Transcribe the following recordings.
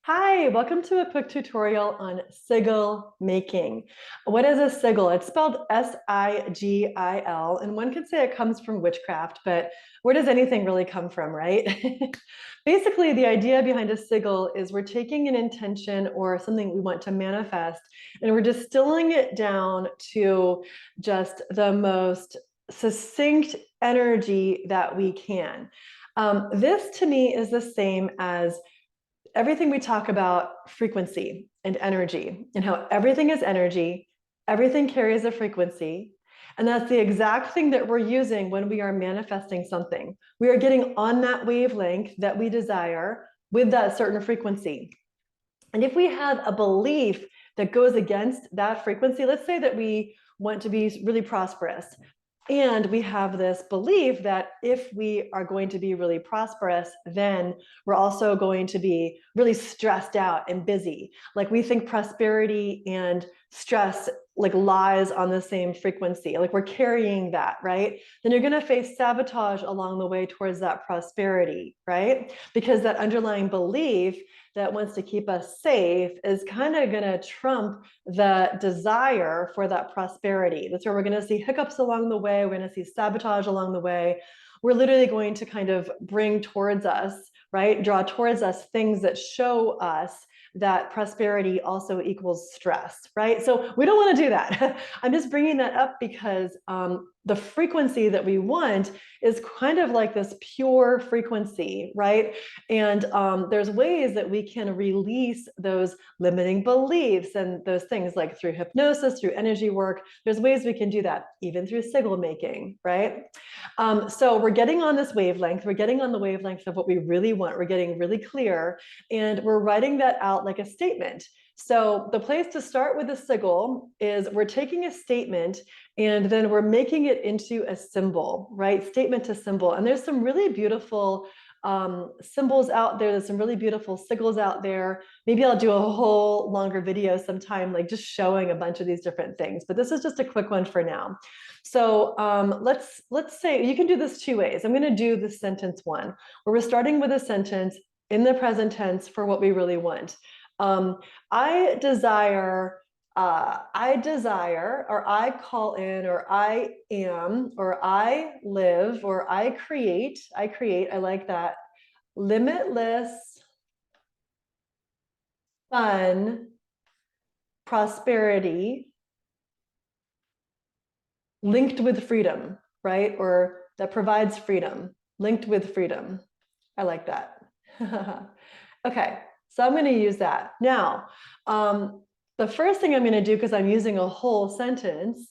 Hi, welcome to a quick tutorial on sigil making. What is a sigil? It's spelled S-I-G-I-L, and one could say it comes from witchcraft, but where does anything really come from, right? Basically, the idea behind a sigil is we're taking an intention or something we want to manifest, and we're distilling it down to just the most succinct energy that we can. This to me is the same as everything we talk about frequency and energy and how everything is energy, everything carries a frequency. And that's the exact thing that we're using when we are manifesting something. We are getting on that wavelength that we desire with that certain frequency. And if we have a belief that goes against that frequency, let's say that we want to be really prosperous, and we have this belief that if we are going to be really prosperous, then we're also going to be really stressed out and busy. Like we think prosperity and stress like lies on the same frequency, like we're carrying that, right? Then you're going to face sabotage along the way towards that prosperity, right? Because that underlying belief that wants to keep us safe is kind of going to trump the desire for that prosperity. That's where we're going to see hiccups along the way. We're going to see sabotage along the way. We're literally going to kind of bring towards us, right? Draw towards us things that show us that prosperity also equals stress, right? So we don't want to do that. I'm just bringing that up because the frequency that we want is kind of like this pure frequency, right? And there's ways that we can release those limiting beliefs and those things like through hypnosis, through energy work. There's ways we can do that, even through sigil making, right? So we're getting on this wavelength. We're getting on the wavelength of what we really want. We're getting really clear, and we're writing that out like a statement. So the place to start with the sigil is we're taking a statement and then we're making it into a symbol, right? Statement to symbol. And there's some really beautiful symbols out there. There's some really beautiful sigils out there. Maybe I'll do a whole longer video sometime, like just showing a bunch of these different things, but this is just a quick one for now. So let's say you can do this two ways. I'm going to do the sentence one, where we're starting with a sentence in the present tense for what we really want. I desire, or I call in, or I am, or I live, or I create, I like that. Limitless, fun, prosperity, linked with freedom, right? Or that provides freedom, linked with freedom. I like that. Okay, so I'm going to use that. Now, the first thing I'm going to do, because I'm using a whole sentence,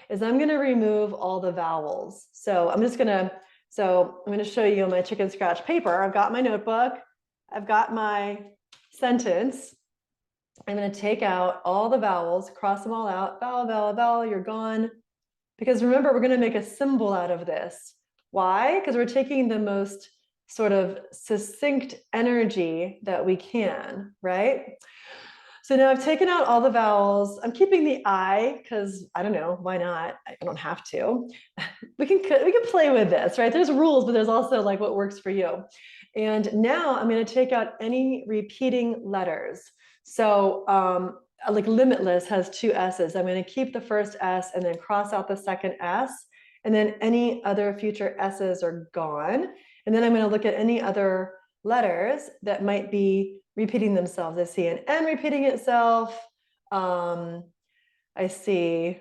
is I'm going to remove all the vowels. So I'm going to show you on my chicken scratch paper. I've got my notebook. I've got my sentence. I'm going to take out all the vowels, cross them all out. Vowel, vowel, vowel, you're gone. Because remember, we're going to make a symbol out of this. Why? Because we're taking the most sort of succinct energy that we can, right? So now I've taken out all the vowels. I'm keeping the I because I don't know, why not? I don't have to. We can play with this, right? There's rules, but there's also like what works for you. And now I'm going to take out any repeating letters. So like limitless has two S's. I'm going to keep the first S and then cross out the second S. And then any other future S's are gone. And then I'm going to look at any other letters that might be repeating themselves. I see an N repeating itself. I see,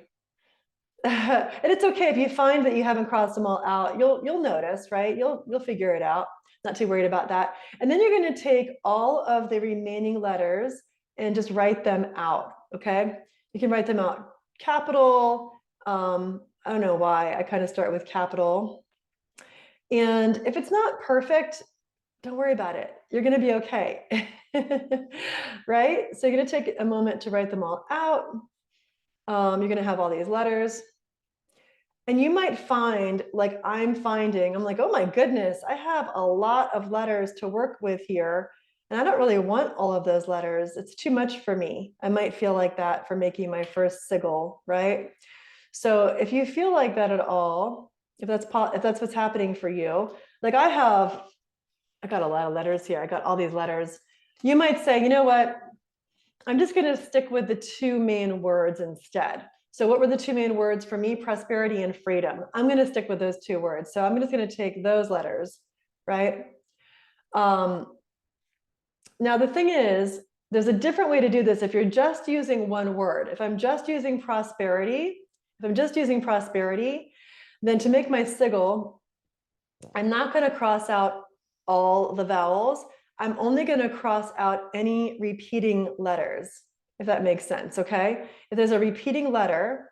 and it's okay if you find that you haven't crossed them all out. You'll notice, right? You'll figure it out. Not too worried about that. And then you're going to take all of the remaining letters and just write them out. Okay, you can write them out capital. I don't know why I kind of start with capital. And if it's not perfect, don't worry about it. You're going to be okay. Right? So you're going to take a moment to write them all out. You're going to have all these letters. And you might find, like I'm like, oh my goodness, I have a lot of letters to work with here. And I don't really want all of those letters. It's too much for me. I might feel like that for making my first sigil, right? So if you feel like that at all, if that's what's happening for you, like I got a lot of letters here. I got all these letters. You might say, you know what? I'm just going to stick with the two main words instead. So what were the two main words for me? Prosperity and freedom. I'm going to stick with those two words. So I'm just going to take those letters, right? Now, the thing is, there's a different way to do this if you're just using one word. If I'm just using prosperity, then to make my sigil, I'm not going to cross out all the vowels. I'm only going to cross out any repeating letters, if that makes sense, okay? If there's a repeating letter,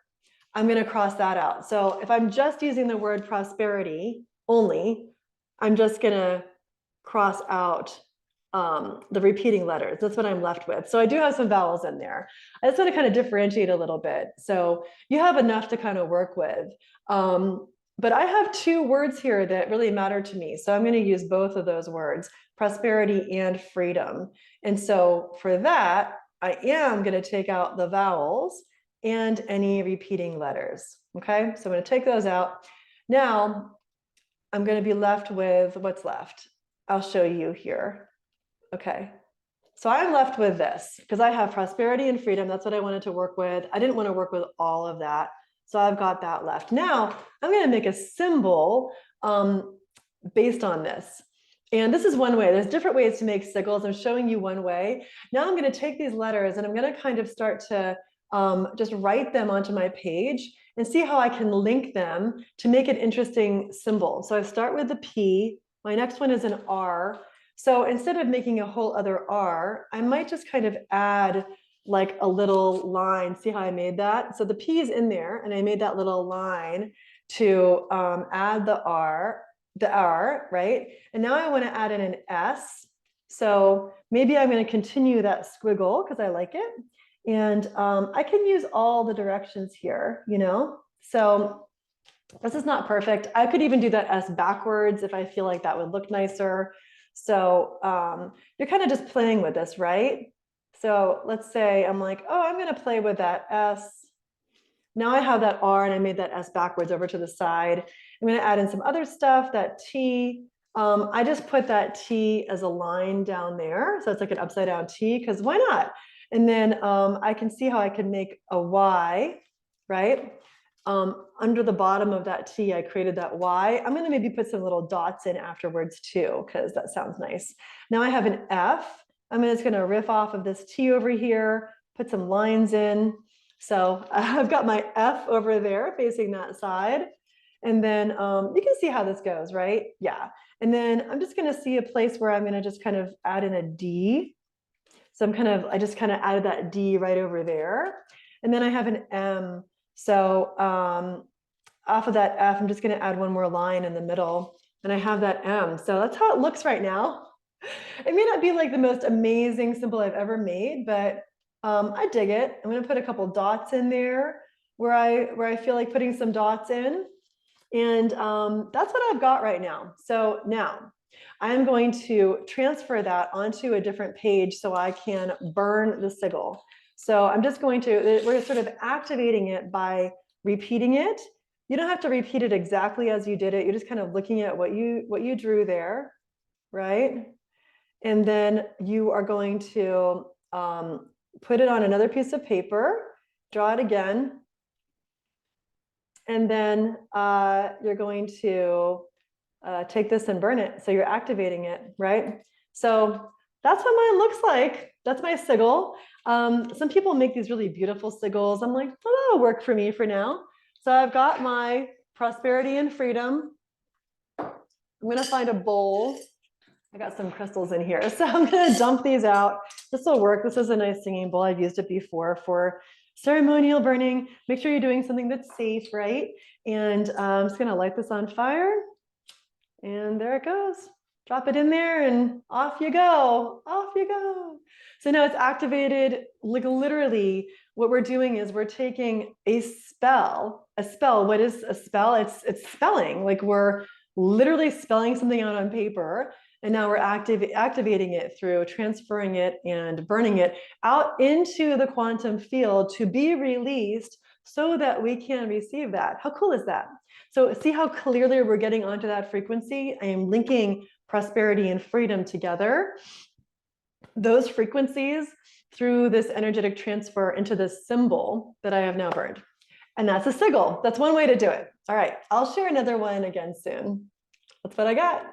I'm going to cross that out. So if I'm just using the word prosperity only, I'm just going to cross out the repeating letters. That's what I'm left with. So I do have some vowels in there. I just want to kind of differentiate a little bit. So you have enough to kind of work with. But I have two words here that really matter to me. So I'm going to use both of those words, prosperity and freedom. And so for that, I am going to take out the vowels and any repeating letters. Okay, so I'm going to take those out. Now I'm going to be left with what's left. I'll show you here. Okay, so I'm left with this because I have prosperity and freedom. That's what I wanted to work with. I didn't want to work with all of that. So I've got that left. Now I'm going to make a symbol based on this. And this is one way. There's different ways to make sigils. I'm showing you one way. Now I'm going to take these letters and I'm going to kind of start to just write them onto my page and see how I can link them to make an interesting symbol. So I start with the P. My next one is an R. So instead of making a whole other R, I might just kind of add like a little line. See how I made that? So the P is in there and I made that little line to add the R, right? And now I want to add in an S. So maybe I'm going to continue that squiggle because I like it. And I can use all the directions here, you know? So this is not perfect. I could even do that S backwards if I feel like that would look nicer. So you're kind of just playing with this, right? So let's say I'm like, oh, I'm going to play with that S. Now I have that R and I made that S backwards over to the side. I'm going to add in some other stuff, that T. I just put that T as a line down there. So it's like an upside down T because why not? And then I can see how I can make a Y, right? Under the bottom of that T, I created that Y. I'm going to maybe put some little dots in afterwards too, because that sounds nice. Now I have an F. I'm just going to riff off of this T over here, put some lines in. So I've got my F over there facing that side. And then you can see how this goes, right? Yeah. And then I'm just going to see a place where I'm going to just kind of add in a D. So I just kind of added that D right over there. And then I have an M. So off of that F, I'm just going to add one more line in the middle. And I have that M. So that's how it looks right now. It may not be like the most amazing symbol I've ever made, but I dig it. I'm going to put a couple dots in there where I feel like putting some dots in. And that's what I've got right now. So now I'm going to transfer that onto a different page so I can burn the sigil. So I'm just going to, we're sort of activating it by repeating it. You don't have to repeat it exactly as you did it. You're just kind of looking at what you drew there, right? And then you are going to put it on another piece of paper, draw it again, and then you're going to take this and burn it. So you're activating it, right? So that's what mine looks like. That's my sigil. Some people make these really beautiful sigils. I'm like, oh, that'll work for me for now. So I've got my prosperity and freedom. I'm going to find a bowl. I got some crystals in here. So I'm going to dump these out. This will work. This is a nice singing bowl. I've used it before for ceremonial burning. Make sure you're doing something that's safe, right? And I'm just going to light this on fire. And there it goes. Drop it in there and off you go. Off you go. So now it's activated. Like literally what we're doing is we're taking a spell. What is a spell? It's spelling. Like we're literally spelling something out on paper. And now we're activating it through transferring it and burning it out into the quantum field to be released so that we can receive that. How cool is that? So see how clearly we're getting onto that frequency? I am linking prosperity and freedom together. those frequencies through this energetic transfer into this symbol that I have now burned. And that's a sigil. That's one way to do it. All right, I'll share another one again soon. That's what I got.